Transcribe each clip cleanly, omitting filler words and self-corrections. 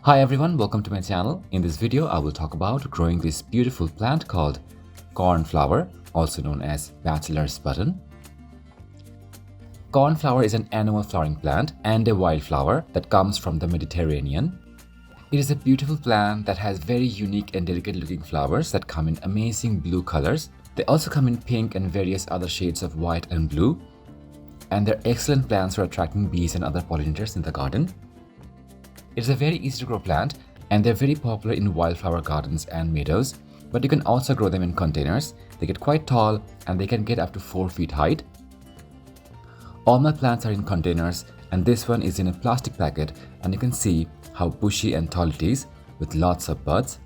Hi everyone, welcome to my channel. In this video, I will talk about growing this beautiful plant called cornflower, also known as bachelor's button. Cornflower is an annual flowering plant and a wildflower that comes from the Mediterranean. It is a beautiful plant that has very unique and delicate looking flowers that come in amazing blue colors. They also come in pink and various other shades of white and blue. And they're excellent plants for attracting bees and other pollinators in the garden. It's a very easy to grow plant and they're very popular in wildflower gardens and meadows, but you can also grow them in containers. They get quite tall and they can get up to 4 feet height. All my plants are in containers and this one is in a plastic packet, and you can see how bushy and tall it is with lots of buds.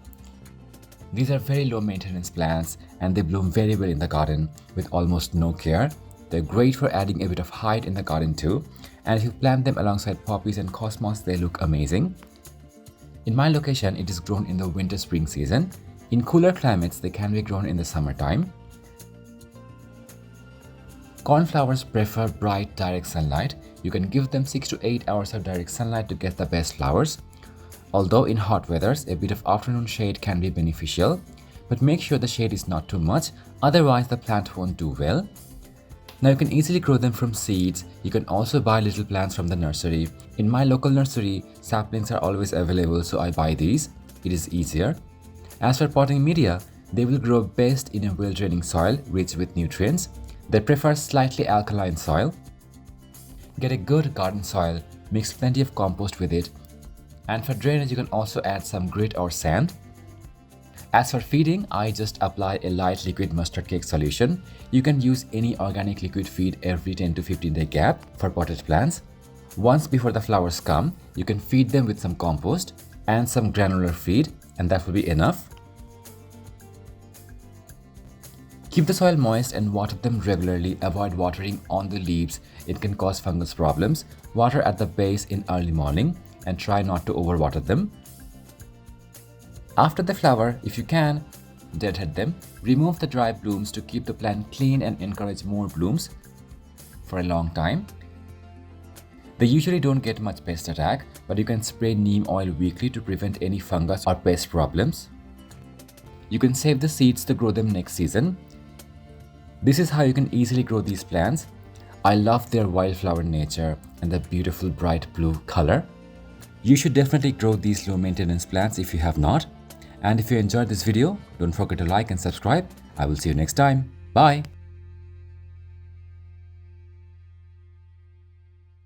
These are very low maintenance plants and they bloom very well in the garden with almost no care. They're great for adding a bit of height in the garden too, and if you plant them alongside poppies and cosmos, they look amazing. In my location, it is grown in the winter-spring season. In cooler climates, they can be grown in the summertime. Cornflowers prefer bright, direct sunlight. You can give them 6 to 8 hours of direct sunlight to get the best flowers. Although in hot weathers, a bit of afternoon shade can be beneficial, but make sure the shade is not too much, otherwise the plant won't do well. Now you can easily grow them from seeds. You can also buy little plants from the nursery. In my local nursery, saplings are always available, so I buy these. It is easier. As for potting media, they will grow best in a well-draining soil rich with nutrients. They prefer slightly alkaline soil. Get a good garden soil, mix plenty of compost with it, and for drainage you can also add some grit or sand. As for feeding, I just apply a light liquid mustard cake solution. You can use any organic liquid feed every 10 to 15 day gap for potted plants. Once before the flowers come, you can feed them with some compost and some granular feed, and that will be enough. Keep the soil moist and water them regularly. Avoid watering on the leaves. It can cause fungus problems. Water at the base in early morning and try not to overwater them. After the flower, if you can, deadhead them. Remove the dry blooms to keep the plant clean and encourage more blooms for a long time. They usually don't get much pest attack, but you can spray neem oil weekly to prevent any fungus or pest problems. You can save the seeds to grow them next season. This is how you can easily grow these plants. I love their wildflower nature and the beautiful bright blue color. You should definitely grow these low maintenance plants if you have not. And if you enjoyed this video, don't forget to like and subscribe. I will see you next time. Bye.